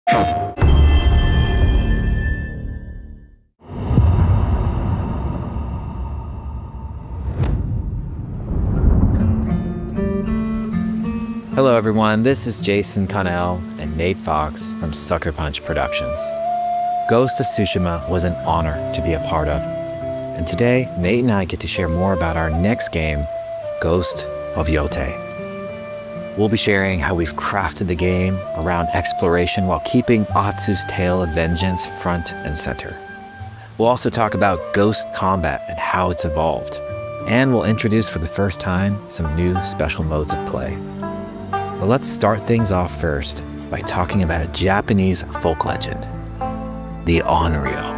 Hello everyone, this is Jason Connell and Nate Fox from Sucker Punch Productions. Ghost of Tsushima was an honor to be a part of. And today, Nate and I get to share more about our next game, Ghost of Yotei. We'll be sharing how we've crafted the game around exploration while keeping Atsu's tale of vengeance front and center. We'll also talk about ghost combat and how it's evolved. And we'll introduce for the first time some new special modes of play. But let's start things off first by talking about a Japanese folk legend, the Onryo.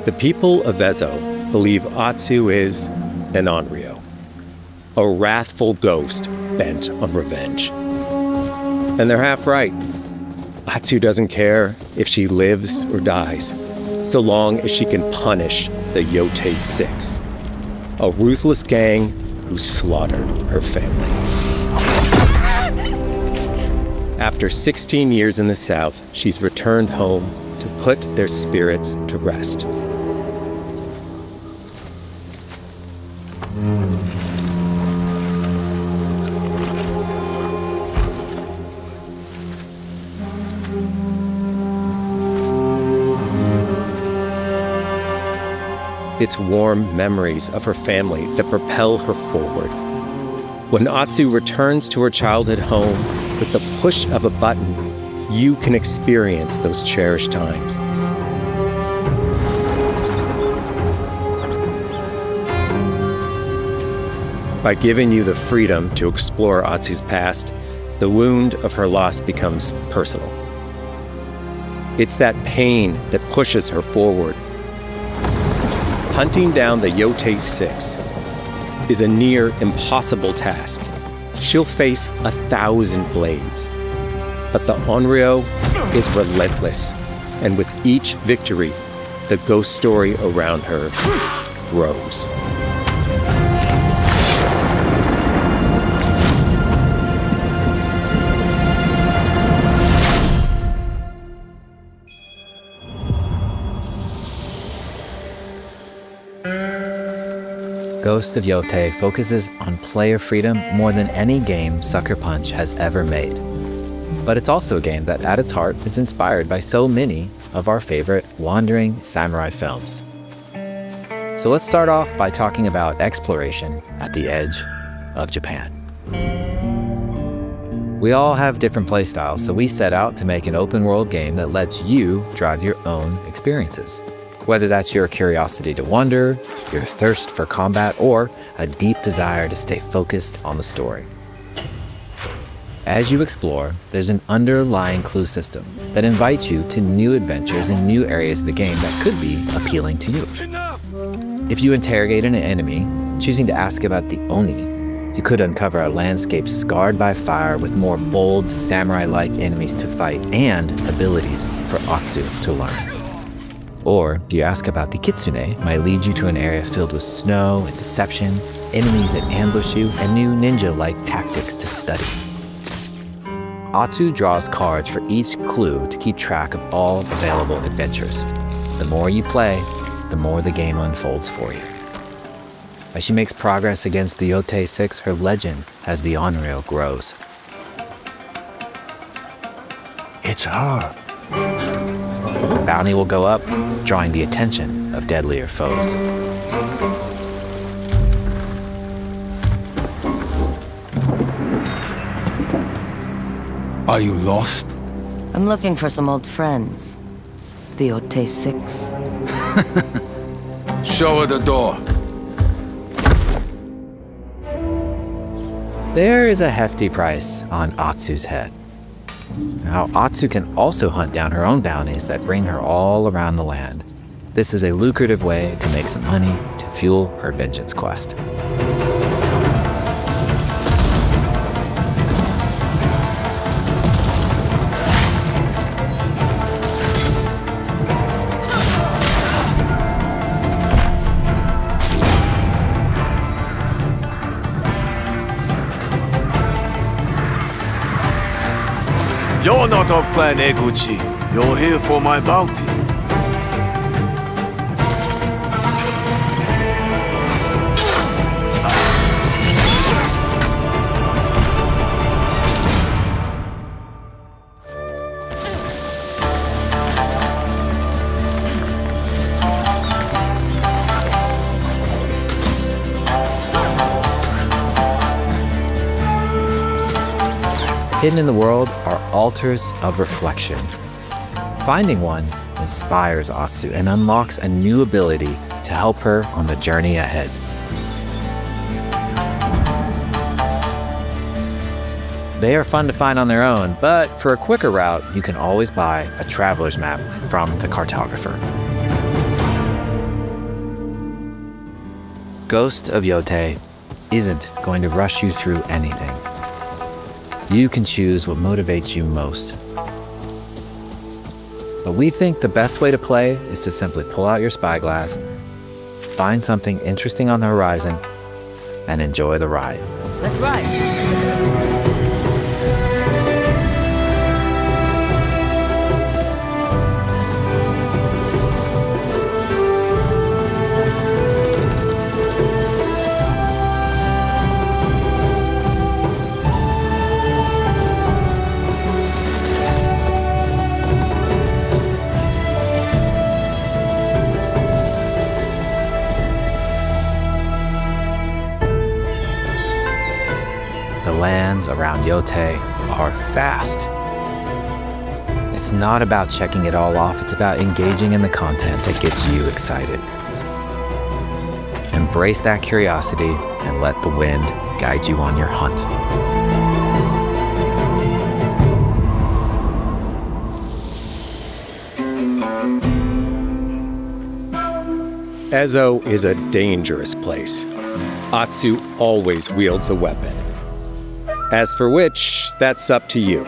The people of Ezo believe Atsu is an Onryo, a wrathful ghost bent on revenge. And they're half right. Atsu doesn't care if she lives or dies, so long as she can punish the Yotei 6, a ruthless gang who slaughtered her family. After 16 years in the South, she's returned home to put their spirits to rest. It's warm memories of her family that propel her forward. When Atsu returns to her childhood home, with the push of a button, you can experience those cherished times. By giving you the freedom to explore Atsu's past, the wound of her loss becomes personal. It's that pain that pushes her forward. Hunting down the Yotei 6 is a near impossible task. She'll face 1,000 blades. But the Onryo is relentless, and with each victory, the ghost story around her grows. Ghost of Yotei focuses on player freedom more than any game Sucker Punch has ever made. But it's also a game that at its heart is inspired by so many of our favorite wandering samurai films. So let's start off by talking about exploration at the edge of Japan. We all have different playstyles, so we set out to make an open world game that lets you drive your own experiences. Whether that's your curiosity to wander, your thirst for combat, or a deep desire to stay focused on the story. As you explore, there's an underlying clue system that invites you to new adventures in new areas of the game that could be appealing to you. If you interrogate an enemy, choosing to ask about the Oni, you could uncover a landscape scarred by fire with more bold, samurai-like enemies to fight and abilities for Atsu to learn. Or, if you ask about the Kitsune, might lead you to an area filled with snow and deception, enemies that ambush you, and new ninja-like tactics to study. Atsu draws cards for each clue to keep track of all available adventures. The more you play, the more the game unfolds for you. As she makes progress against the Yotei 6, her legend as the Onryo grows. It's her. Bounty will go up, drawing the attention of deadlier foes. Are you lost? I'm looking for some old friends. The Yotei 6. Show her the door. There is a hefty price on Atsu's head. Now, Atsu can also hunt down her own bounties that bring her all around the land. This is a lucrative way to make some money to fuel her vengeance quest. You're not of Clan Eguchi. You're here for my bounty. Hidden in the world are altars of reflection. Finding one inspires Atsu and unlocks a new ability to help her on the journey ahead. They are fun to find on their own, but for a quicker route, you can always buy a traveler's map from the cartographer. Ghost of Yotei isn't going to rush you through anything. You can choose what motivates you most. But we think the best way to play is to simply pull out your spyglass, find something interesting on the horizon, and enjoy the ride. Let's ride. The lands around Yotei are fast. It's not about checking it all off, it's about engaging in the content that gets you excited. Embrace that curiosity and let the wind guide you on your hunt. Ezo is a dangerous place. Atsu always wields a weapon. As for which, that's up to you.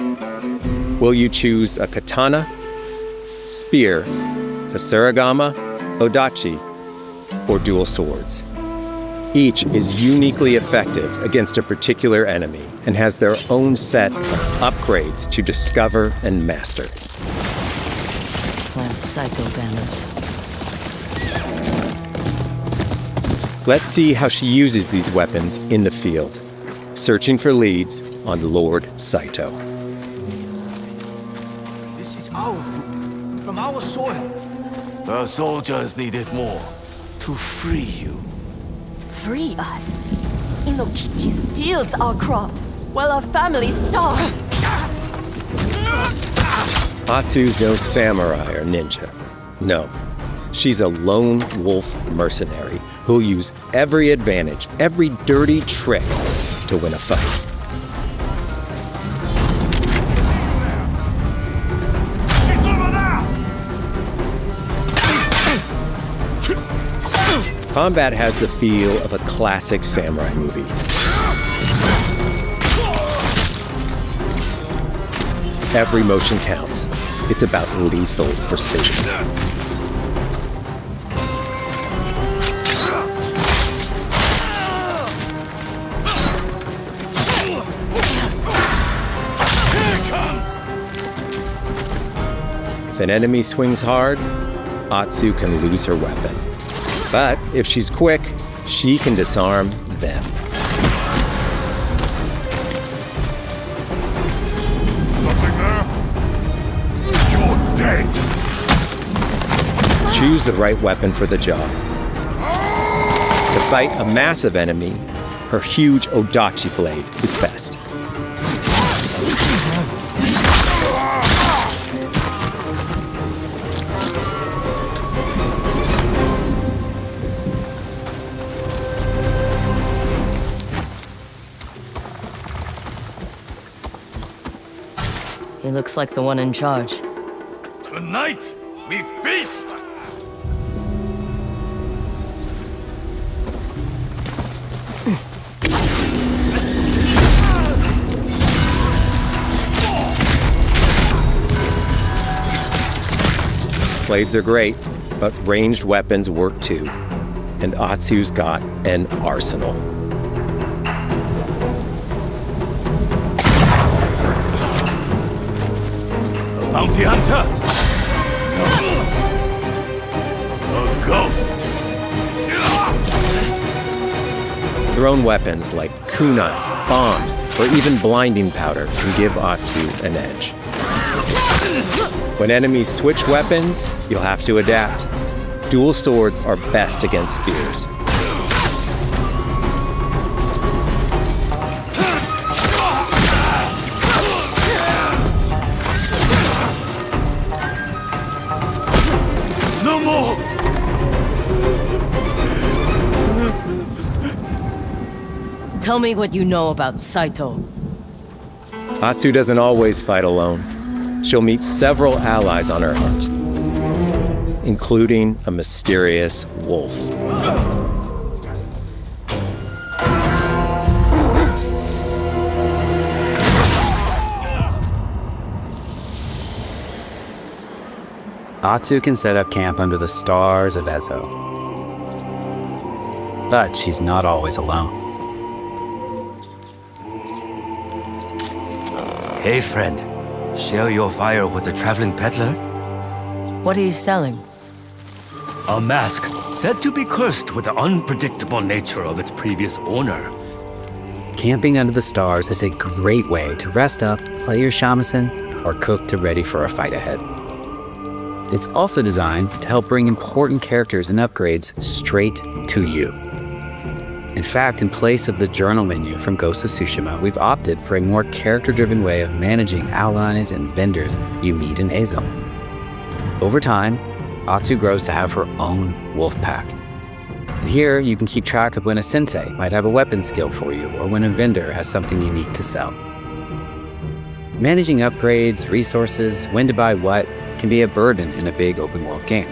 Will you choose a katana, spear, kasuragama, odachi, or dual swords? Each is uniquely effective against a particular enemy and has their own set of upgrades to discover and master. Plant Psycho banners. Let's see how she uses these weapons in the field, searching for leads on Lord Saito. This is our food, from our soil. The soldiers needed more to free you. Free us. Inokichi steals our crops while our families starve. Atsu's no samurai or ninja. No, she's a lone wolf mercenary who'll use every advantage, every dirty trick to win a fight. Combat has the feel of a classic samurai movie. Every motion counts. It's about lethal precision. If an enemy swings hard, Atsu can lose her weapon. But if she's quick, she can disarm them. Nothing there? You're dead! Choose the right weapon for the job. To fight a massive enemy, her huge odachi blade is best. He looks like the one in charge. Tonight, we feast! Blades are great, but ranged weapons work too. And Atsu's got an arsenal. Bounty hunter! A ghost! Thrown weapons like kunai, bombs, or even blinding powder can give Atsu an edge. When enemies switch weapons, you'll have to adapt. Dual swords are best against spears. No more! Tell me what you know about Saito. Atsu doesn't always fight alone. She'll meet several allies on her hunt, including a mysterious wolf. Atsu can set up camp under the stars of Ezo. But she's not always alone. Hey, friend. Share your fire with the traveling peddler? What are you selling? A mask said to be cursed with the unpredictable nature of its previous owner. Camping under the stars is a great way to rest up, play your shamisen, or cook to ready for a fight ahead. It's also designed to help bring important characters and upgrades straight to you. In fact, in place of the journal menu from Ghost of Tsushima, we've opted for a more character-driven way of managing allies and vendors you meet in Ezo. Over time, Atsu grows to have her own wolf pack. And here, you can keep track of when a sensei might have a weapon skill for you, or when a vendor has something unique to sell. Managing upgrades, resources, when to buy what, can be a burden in a big open-world game.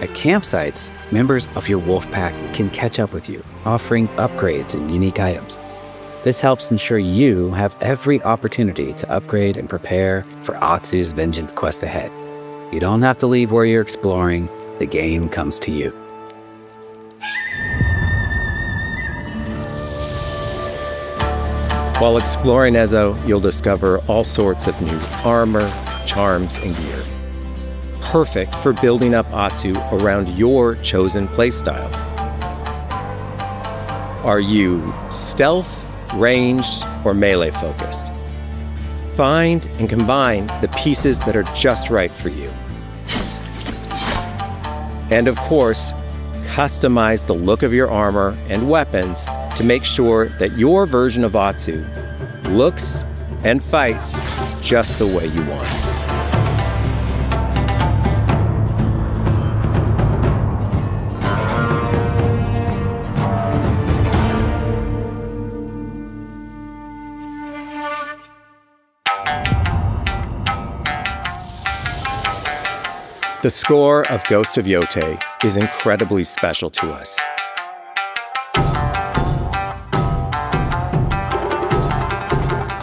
At campsites, members of your wolf pack can catch up with you, offering upgrades and unique items. This helps ensure you have every opportunity to upgrade and prepare for Atsu's vengeance quest ahead. You don't have to leave where you're exploring, the game comes to you. While exploring Ezo, you'll discover all sorts of new armor, charms, and gear. Perfect for building up Atsu around your chosen playstyle. Are you stealth, ranged, or melee focused? Find and combine the pieces that are just right for you. And of course, customize the look of your armor and weapons to make sure that your version of Atsu looks and fights just the way you want. The score of Ghost of Yotei is incredibly special to us.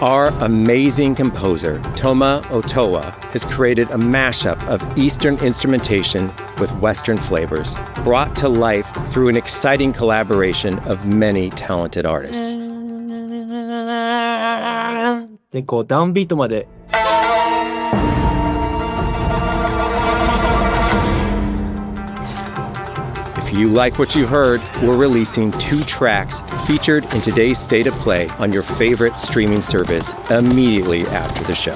Our amazing composer, Toma Otoa, has created a mashup of Eastern instrumentation with Western flavors, brought to life through an exciting collaboration of many talented artists. でこうダウンビートまで If you like what you heard, we're releasing 2 tracks featured in today's State of Play on your favorite streaming service immediately after the show.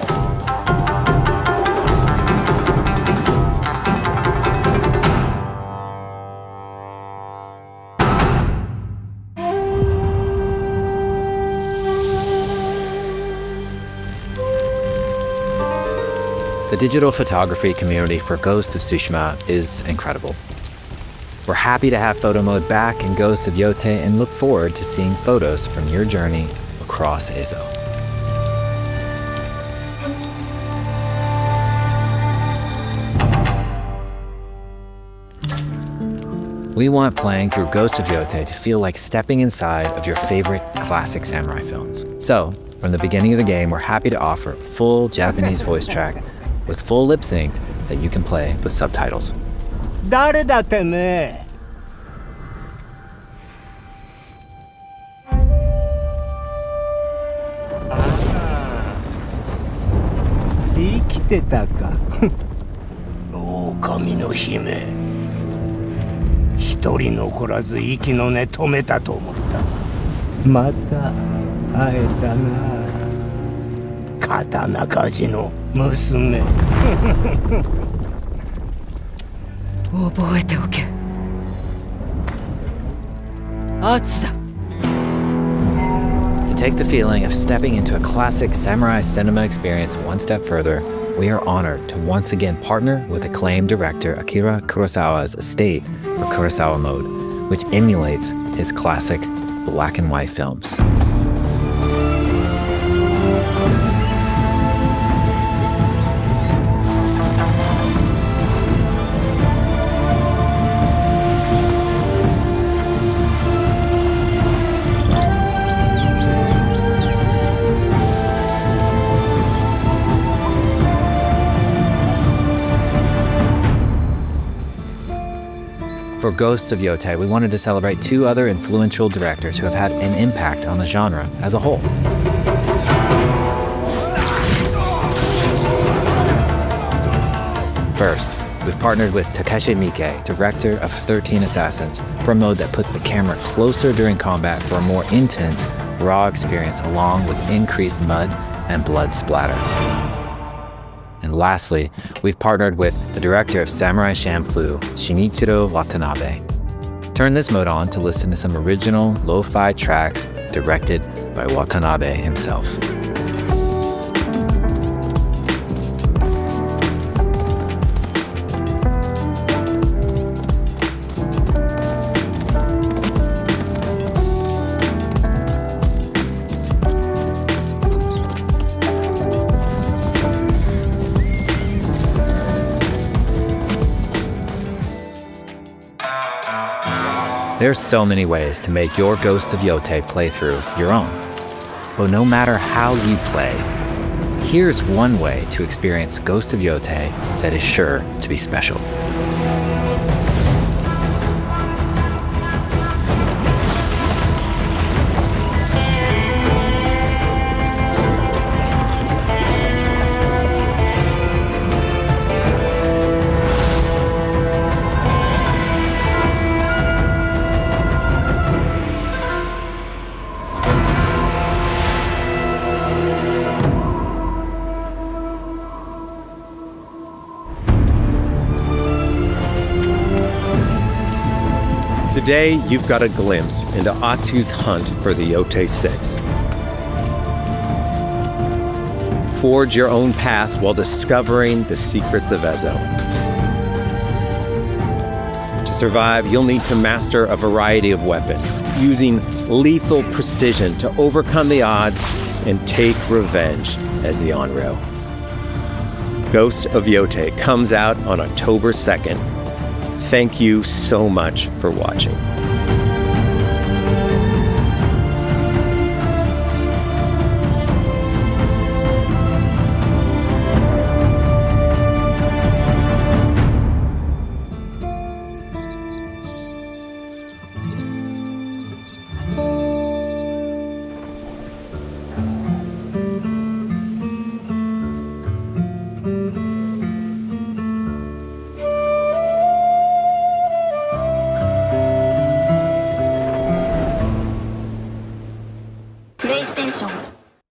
The digital photography community for Ghost of Tsushima is incredible. We're happy to have photo mode back in Ghost of Yotei and look forward to seeing photos from your journey across Ezo. We want playing through Ghost of Yotei to feel like stepping inside of your favorite classic samurai films. So, from the beginning of the game, we're happy to offer a full Japanese voice track with full lip sync that you can play with subtitles. 誰だてめえ生きてたか。狼の姫。一人残らず息の根止めたと思った。また会えたな。刀鍛冶の娘。覚えておけ。圧だ。To take the feeling of stepping into a classic samurai cinema experience one step further, we are honored to once again partner with acclaimed director Akira Kurosawa's estate for Kurosawa Mode, which emulates his classic black and white films. For Ghosts of Yotei, we wanted to celebrate two other influential directors who have had an impact on the genre as a whole. First, we've partnered with Takeshi Miike, director of 13 Assassins, for a mode that puts the camera closer during combat for a more intense, raw experience along with increased mud and blood splatter. And lastly, we've partnered with the director of Samurai Champloo, Shinichiro Watanabe. Turn this mode on to listen to some original lo-fi tracks directed by Watanabe himself. There's so many ways to make your Ghost of Yotei playthrough your own. But no matter how you play, here's one way to experience Ghost of Yotei that is sure to be special. Today, you've got a glimpse into Atsu's hunt for the Yotei 6. Forge your own path while discovering the secrets of Ezo. To survive, you'll need to master a variety of weapons, using lethal precision to overcome the odds and take revenge as the Onryo. Ghost of Yotei comes out on October 2nd. Thank you so much for watching. PlayStation